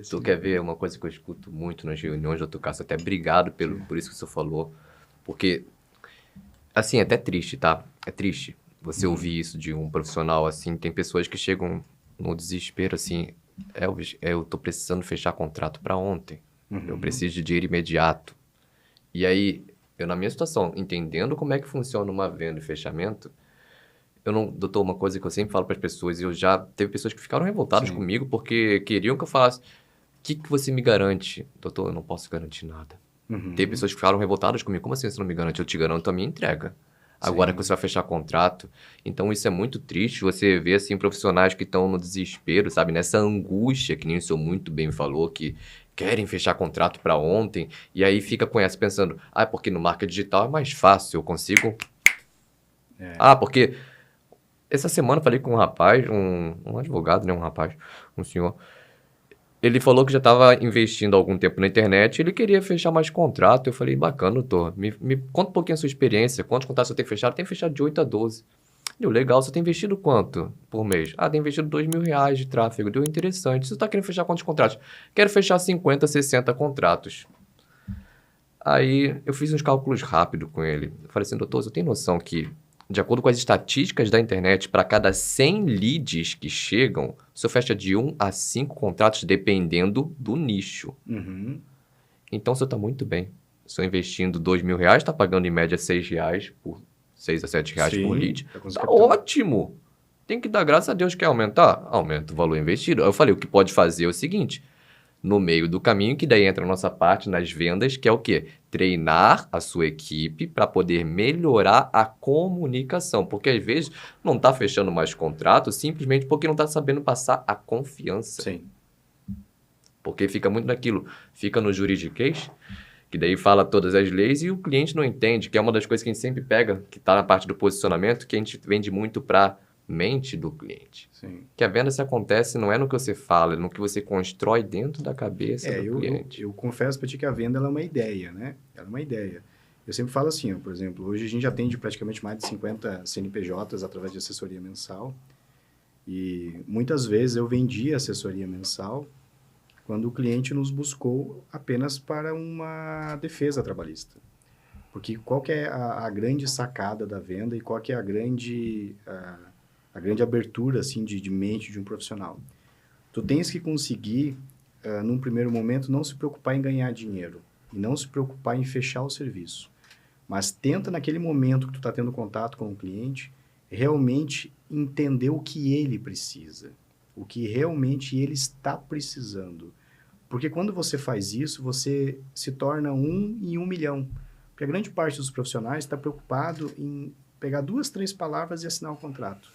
assim. Tu quer ver uma coisa que eu escuto muito nas reuniões, doutor Cássio? Até obrigado por isso que você falou. Porque, assim, é até triste, tá? É triste você ouvir isso de um profissional, assim. Tem pessoas que chegam no desespero, assim. Elvis, eu tô precisando fechar contrato para ontem. Eu preciso de dinheiro imediato. E aí, eu na minha situação, entendendo como é que funciona uma venda e fechamento, eu não... Doutor, uma coisa que eu sempre falo para as pessoas, e eu já... Teve pessoas que ficaram revoltadas Sim. comigo porque queriam que eu falasse: o que você me garante? Doutor, eu não posso garantir nada. Teve pessoas que ficaram revoltadas comigo. Como assim você não me garante? Eu te garanto a minha entrega. Agora Sim. que você vai fechar contrato. Então, isso é muito triste. Você vê, assim, profissionais que estão no desespero, sabe? Nessa angústia, que nem o senhor muito bem falou, que querem fechar contrato para ontem. E aí fica com essa pensando: ah, porque no marketing digital é mais fácil, eu consigo... Ah, porque essa semana eu falei com um rapaz, um advogado, né? Um rapaz, um senhor. Ele falou que já estava investindo há algum tempo na internet e ele queria fechar mais contrato. Eu falei: bacana, doutor, me conta um pouquinho a sua experiência. Quantos contratos você tem fechado? Tem fechado de 8 a 12. Deu, legal, você tem investido quanto por mês? Ah, tem investido R$ 2.000 de tráfego. Deu, interessante. Você está querendo fechar quantos contratos? Quero fechar 50, 60 contratos. Aí eu fiz uns cálculos rápidos com ele. Eu falei assim: doutor, você tem noção que, de acordo com as estatísticas da internet, para cada 100 leads que chegam, o senhor fecha de 1 a 5 contratos, dependendo do nicho. Então, o senhor está muito bem. O senhor investindo R$ 2.000, está pagando em média R$ 6 por 6 a R$ 7 por lead. Tá ótimo! Tem que dar graças a Deus. Quer aumentar? Aumenta o valor investido. Aí eu falei: o que pode fazer é o seguinte... No meio do caminho, que daí entra a nossa parte nas vendas, que é o quê? Treinar a sua equipe para poder melhorar a comunicação. Porque às vezes não está fechando mais contrato simplesmente porque não está sabendo passar a confiança. Sim. Porque fica muito naquilo, fica no juridiquês, que daí fala todas as leis e o cliente não entende, que é uma das coisas que a gente sempre pega, que está na parte do posicionamento, que a gente vende muito para mente do cliente. Sim. Que a venda se acontece não é no que você fala, é no que você constrói dentro da cabeça do cliente. Eu confesso para ti que a venda ela é uma ideia, né? Ela é uma ideia. Eu sempre falo assim, ó, por exemplo, hoje a gente atende praticamente mais de 50 CNPJs através de assessoria mensal. E muitas vezes eu vendi assessoria mensal quando o cliente nos buscou apenas para uma defesa trabalhista. Porque qual que é a grande sacada da venda e qual que é a grande abertura assim, de mente de um profissional? Tu tens que conseguir, num primeiro momento, não se preocupar em ganhar dinheiro e não se preocupar em fechar o serviço. Mas tenta, naquele momento que tu está tendo contato com o cliente, realmente entender o que ele precisa, o que realmente ele está precisando. Porque quando você faz isso, você se torna 1 em 1 milhão. Porque a grande parte dos profissionais está preocupado em pegar 2, 3 palavras e assinar o contrato.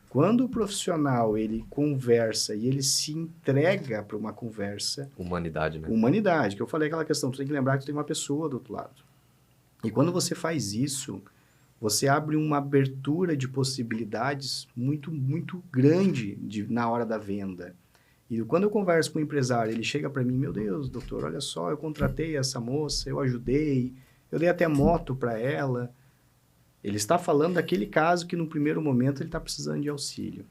Quando o profissional, ele conversa e ele se entrega para uma conversa... Humanidade, né? Humanidade, que eu falei aquela questão, tu tem que lembrar que tu tem uma pessoa do outro lado. E quando você faz isso, você abre uma abertura de possibilidades muito, muito grande na hora da venda. E quando eu converso com o empresário, ele chega para mim: meu Deus, doutor, olha só, eu contratei essa moça, eu ajudei, eu dei até moto para ela. Ele está falando daquele caso que no primeiro momento ele está precisando de auxílio.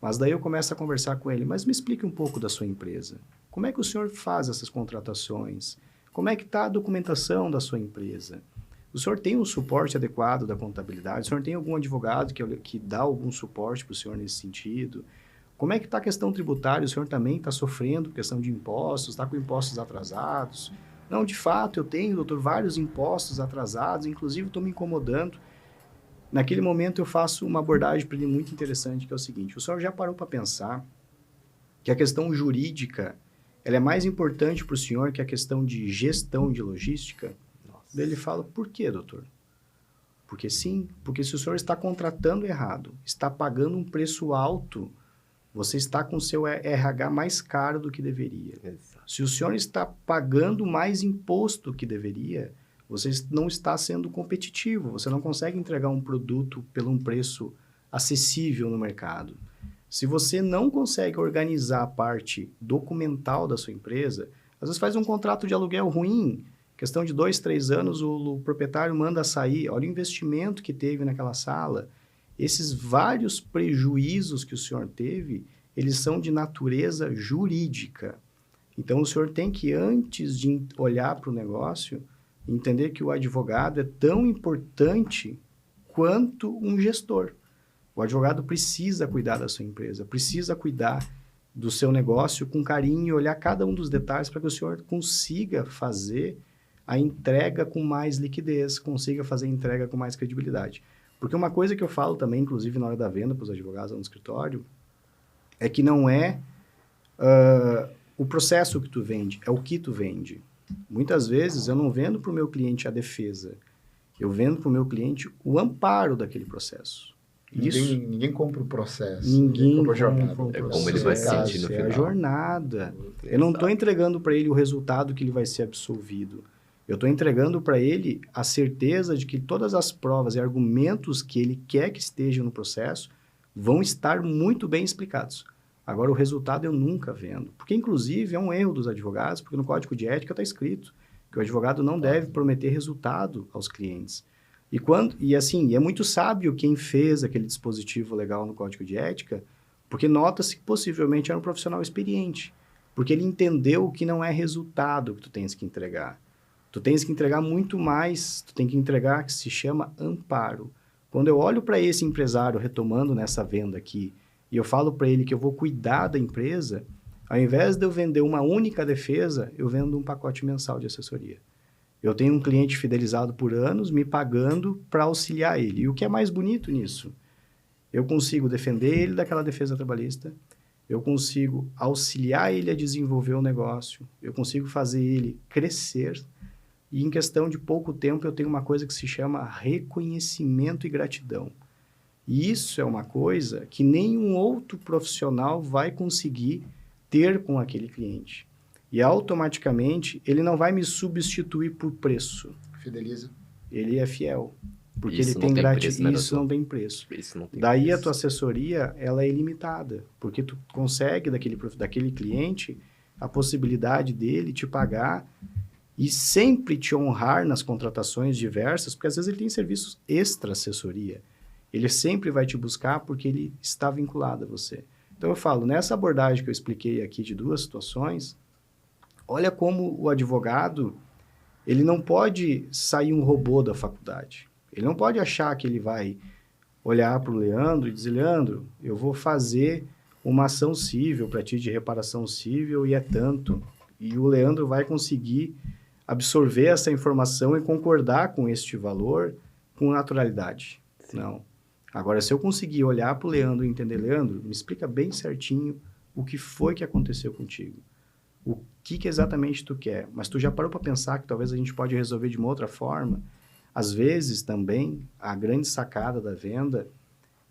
Mas daí eu começo a conversar com ele: mas me explique um pouco da sua empresa. Como é que o senhor faz essas contratações? Como é que está a documentação da sua empresa? O senhor tem um suporte adequado da contabilidade? O senhor tem algum advogado que dá algum suporte para o senhor nesse sentido? Como é que está a questão tributária? O senhor também está sofrendo questão de impostos? Está com impostos atrasados? Não, de fato, eu tenho, doutor, vários impostos atrasados, inclusive estou me incomodando. Naquele momento eu faço uma abordagem para ele muito interessante, que é o seguinte: o senhor já parou para pensar que a questão jurídica ela é mais importante para o senhor que a questão de gestão de logística? Daí ele fala: por quê, doutor? Porque sim, porque se o senhor está contratando errado, está pagando um preço alto, você está com o seu RH mais caro do que deveria. Exato. Se o senhor está pagando mais imposto que deveria, você não está sendo competitivo, você não consegue entregar um produto pelo um preço acessível no mercado. Se você não consegue organizar a parte documental da sua empresa, às vezes faz um contrato de aluguel ruim, questão de 2, 3 anos, o proprietário manda sair, olha o investimento que teve naquela sala. Esses vários prejuízos que o senhor teve, eles são de natureza jurídica. Então, o senhor tem que, antes de olhar para o negócio, entender que o advogado é tão importante quanto um gestor. O advogado precisa cuidar da sua empresa, precisa cuidar do seu negócio com carinho e olhar cada um dos detalhes para que o senhor consiga fazer a entrega com mais liquidez, consiga fazer a entrega com mais credibilidade. Porque uma coisa que eu falo também, inclusive na hora da venda para os advogados no escritório, é que não é o processo que tu vende, é o que tu vende. Muitas vezes eu não vendo para o meu cliente a defesa, eu vendo para o meu cliente o amparo daquele processo. Ninguém compra o processo. Ninguém compra a jornada. É como ele vai sentir no É final. a jornada. Eu não estou entregando para ele o resultado que ele vai ser absolvido. Eu estou entregando para ele a certeza de que todas as provas e argumentos que ele quer que estejam no processo vão estar muito bem explicados. Agora, o resultado eu nunca vendo. Porque, inclusive, é um erro dos advogados, porque no Código de Ética está escrito que o advogado não deve prometer resultado aos clientes. E é muito sábio quem fez aquele dispositivo legal no Código de Ética, porque nota-se que possivelmente era um profissional experiente, porque ele entendeu que não é resultado que tu tens que entregar. Tu tens que entregar muito mais, tu tem que entregar que se chama amparo. Quando eu olho para esse empresário retomando nessa venda aqui, e eu falo para ele que eu vou cuidar da empresa, ao invés de eu vender uma única defesa, eu vendo um pacote mensal de assessoria. Eu tenho um cliente fidelizado por anos, me pagando para auxiliar ele. E o que é mais bonito nisso? Eu consigo defender ele daquela defesa trabalhista, eu consigo auxiliar ele a desenvolver o negócio, eu consigo fazer ele crescer, e em questão de pouco tempo eu tenho uma coisa que se chama reconhecimento e gratidão. E isso é uma coisa que nenhum outro profissional vai conseguir ter com aquele cliente. E automaticamente ele não vai me substituir por preço. Fideliza. Ele é fiel. Porque Isso ele tem gratidão. Isso não tem preço. Isso não tem Daí preço. a tua assessoria, ela é ilimitada. Porque tu consegue daquele cliente a possibilidade dele te pagar e sempre te honrar nas contratações diversas, porque às vezes ele tem serviços extra-assessoria. Ele sempre vai te buscar porque ele está vinculado a você. Então eu falo, nessa abordagem que eu expliquei aqui de duas situações, olha como o advogado, ele não pode sair um robô da faculdade. Ele não pode achar que ele vai olhar para o Leandro e dizer, Leandro, eu vou fazer uma ação civil para ti de reparação civil e é tanto. E o Leandro vai conseguir absorver essa informação e concordar com este valor com naturalidade. Sim. Não. Agora, se eu conseguir olhar para o Leandro e entender, Leandro, me explica bem certinho o que foi que aconteceu contigo. O que exatamente tu quer? Mas tu já parou para pensar que talvez a gente pode resolver de uma outra forma? Às vezes, também, a grande sacada da venda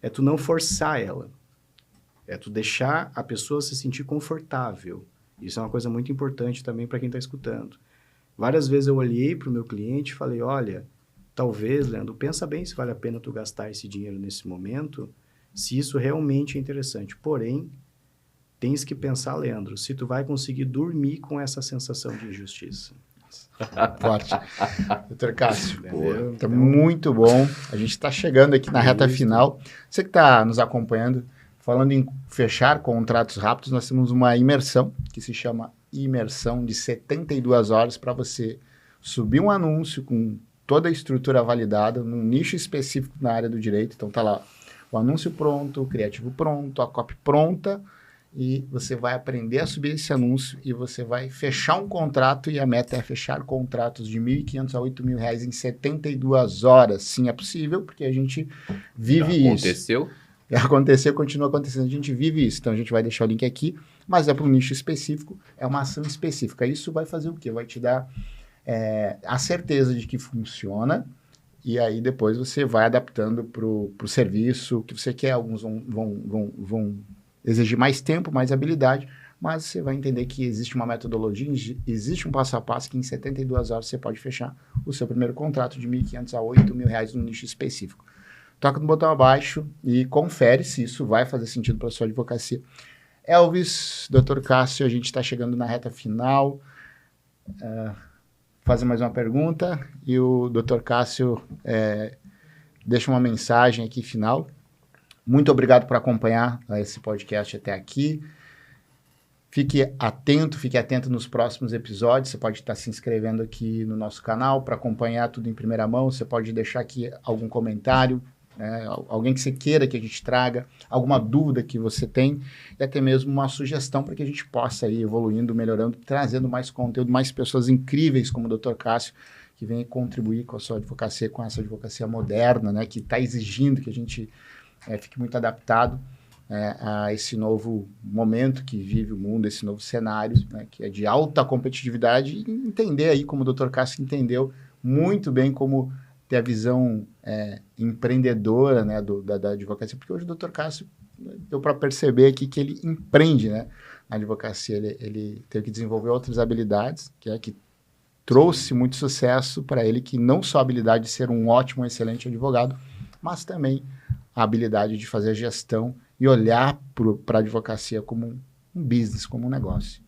é tu não forçar ela. É tu deixar a pessoa se sentir confortável. Isso é uma coisa muito importante também para quem está escutando. Várias vezes eu olhei para o meu cliente e falei, olha, talvez, Leandro, pensa bem se vale a pena tu gastar esse dinheiro nesse momento, se isso realmente é interessante. Porém, tens que pensar, Leandro, se tu vai conseguir dormir com essa sensação de injustiça. Forte. Doutor Cássio, tá muito bom. A gente está chegando aqui na reta final. Você que está nos acompanhando, falando em fechar contratos rápidos, nós temos uma imersão que se chama Imersão de 72 horas para você subir um anúncio com toda a estrutura validada, num nicho específico na área do direito. Então tá lá o anúncio pronto, o criativo pronto, a copy pronta, e você vai aprender a subir esse anúncio e você vai fechar um contrato, e a meta é fechar contratos de R$ 1.500 a R$ 8.000 em 72 horas. Sim, é possível, porque a gente vive isso. Aconteceu, continua acontecendo, a gente vive isso. Então a gente vai deixar o link aqui, mas é para um nicho específico, é uma ação específica. Isso vai fazer o quê? Vai te dar a certeza de que funciona, e aí depois você vai adaptando para o serviço que você quer. Alguns vão exigir mais tempo, mais habilidade, mas você vai entender que existe uma metodologia, existe um passo a passo que em 72 horas você pode fechar o seu primeiro contrato de R$ 1.500 a R$ 8.000 no nicho específico. Toca no botão abaixo e confere se isso vai fazer sentido para a sua advocacia. Elvis, Dr. Cássio, a gente está chegando na reta final. Fazer mais uma pergunta e o Dr. Cássio deixa uma mensagem aqui final. Muito obrigado por acompanhar esse podcast até aqui. Fique atento nos próximos episódios. Você pode estar se inscrevendo aqui no nosso canal para acompanhar tudo em primeira mão. Você pode deixar aqui algum comentário, né? Alguém que você queira que a gente traga, alguma dúvida que você tem, e até mesmo uma sugestão para que a gente possa ir evoluindo, melhorando, trazendo mais conteúdo, mais pessoas incríveis como o Dr. Cássio, que vem contribuir com a sua advocacia, com essa advocacia moderna, né? Que está exigindo que a gente fique muito adaptado a esse novo momento que vive o mundo, esse novo cenário, né, que é de alta competitividade, e entender aí, como o Dr. Cássio entendeu muito bem, como ter a visão empreendedora, né, da advocacia, porque hoje o Dr. Cássio deu para perceber aqui que ele empreende, né, na advocacia, ele teve que desenvolver outras habilidades, que trouxe muito sucesso para ele, que não só a habilidade de ser um ótimo, excelente advogado, mas também a habilidade de fazer gestão e olhar para a advocacia como um business, como um negócio.